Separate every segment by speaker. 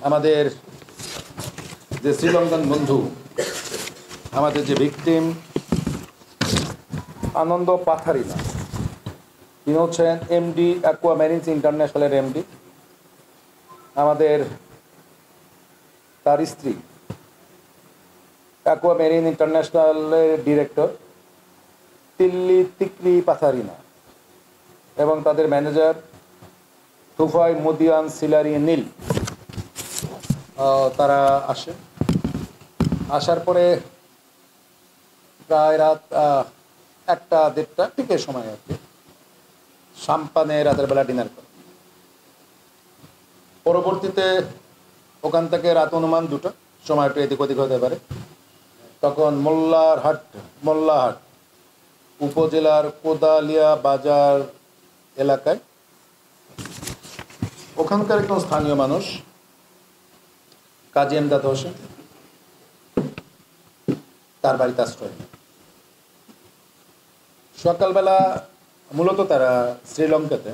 Speaker 1: আমাদের যে শ্রীলঙ্কান বন্ধু, আমাদের যে ভিকটিম আনন্দ পাথারিনা, তিনি হচ্ছেন এমডি অ্যাকোয়া মেরিনস ইন্টারন্যাশনালের এমডি। আমাদের তার স্ত্রী aqua marine ইন্টারন্যাশনালের director Tilli Tikri পাথারিনা এবং তাদের ম্যানেজার তুফাই মুদিয়ান সিলারি নীল, তারা আসার পরে প্রায় রাত 1-1:30 ঠিক এই সময় আর কি সাম্পানে রাতের বেলা ডিনার করে। পরবর্তীতে ওখান থেকে রাত অনুমান 2টা, সময় একটু এদিক ওদিক হতে পারে, তখন মোল্লাহাট উপজেলার কোদালিয়া বাজার এলাকায় ওখানকার একজন স্থানীয় মানুষ কাজী এমদাদ হোসেন, তার বাড়িতে আশ্রয় নেয়। সকালবেলা মূলত তারা শ্রীলঙ্কাতে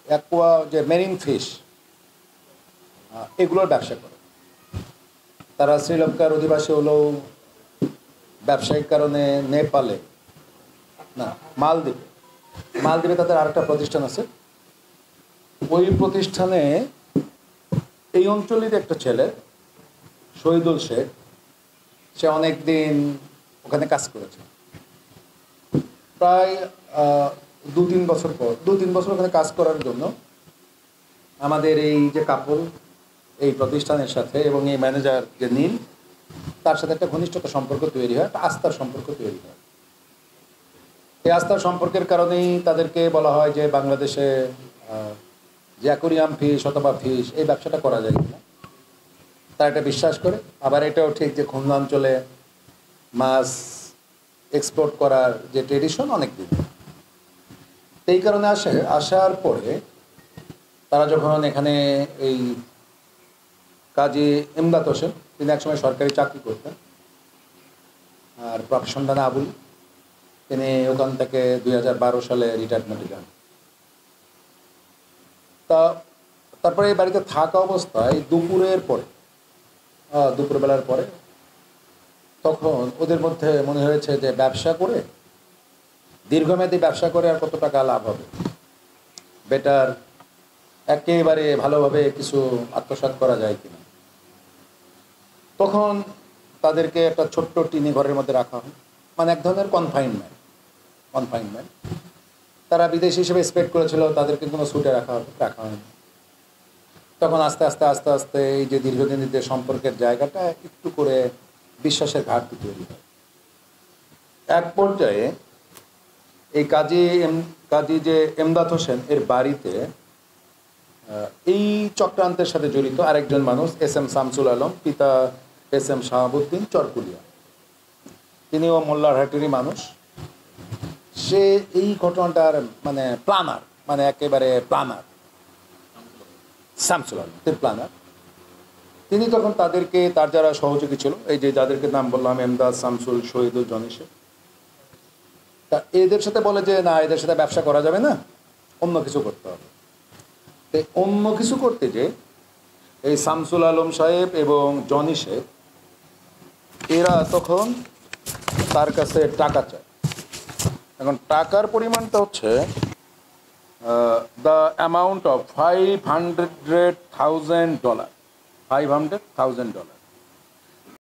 Speaker 1: অ্যাকোয়া যে মেরিন ফিশ এগুলোর ব্যবসা করে। তারা শ্রীলঙ্কার অধিবাসী হলেও ব্যবসায়িক কারণে নেপালে না মালদ্বীপে তাদের আরেকটা প্রতিষ্ঠান আছে। ওই প্রতিষ্ঠানে এই অঞ্চলের একটা ছেলে শহীদুল শেখ, সে অনেক দিন ওখানে কাজ করেছে। প্রায় 2-3 বছর পর 2-3 বছর ওখানে কাজ করার জন্য আমাদের এই যে কাপল এই প্রতিষ্ঠানের সাথে এবং এই ম্যানেজার যে নীল, তার সাথে একটা ঘনিষ্ঠতা সম্পর্ক তৈরি হয়, একটা আস্থার সম্পর্ক তৈরি হয়। এই আস্থার সম্পর্কের কারণেই তাদেরকে বলা হয় যে বাংলাদেশে যে অ্যাকোয়ারিয়াম ফিশ অথবা ফিশ এই ব্যবসাটা করা যায় কিনা। তারা এটা বিশ্বাস করে। আবার এটাও ঠিক যে খুলনা অঞ্চলে মাছ এক্সপোর্ট করার যে ট্রেডিশন অনেক দিন, এই কারণে আসার পরে তারা যখন এখানে এই কাজী এমদাদ হোসেন, তিনি একসময় সরকারি চাকরি করতেন আর প্রফেশনটা আবুল, তিনি ওখান থেকে 2012 সালে রিটায়ারমেন্টে যান। তারপরে এই বাড়িতে থাকা অবস্থায় দুপুরবেলার পরে তখন ওদের মধ্যে মনে হয়েছে যে দীর্ঘমেয়াদী ব্যবসা করে আর কত টাকা লাভ হবে, বেটার একেবারে ভালোভাবে কিছু আত্মসাৎ করা যায় কিনা। তখন তাদেরকে একটা ছোট্ট টিনি ঘরের মধ্যে রাখা হয়, মানে এক ধরনের কনফাইনমেন্ট। তারা বিদেশি হিসেবে এক্সপেক্ট করেছিল তাদেরকে কোনো সুটে রাখা হয়নি। তখন আস্তে আস্তে এই যে দীর্ঘদিনের সম্পর্কের জায়গাটা একটু করে বিশ্বাসের ঘাটতি তৈরি হয়। এক পর্যায়ে এই কাজী যে এমদাদ হোসেন এর বাড়িতে এই চক্রান্তের সাথে জড়িত আরেকজন মানুষ এস.এম. শামসুল আলম, পিতা এস.এম. শাহাবুদ্দিন চরকুলিয়া, তিনিও মোল্লারহাটেরই মানুষ। সে এই ঘটনাটার একেবারে প্ল্যানার শামসুল আলম প্ল্যানার। তিনি তখন তাদেরকে, তার যারা সহযোগী ছিল, এই যে যাদেরকে নাম বললাম এমদাদ, শামসুল, শহীদুল, জনিশে, তা এদের সাথে বলে যে না, এদের সাথে ব্যবসা করা যাবে না, অন্য কিছু করতে হবে। তো অন্য কিছু করতে যে এই শামসুল আলম সাহেব এবং জনিশে এরা তখন তার কাছে টাকা চায়। এখন টাকার পরিমাণটা হচ্ছে দ্য অ্যামাউন্ট অফ $500,000।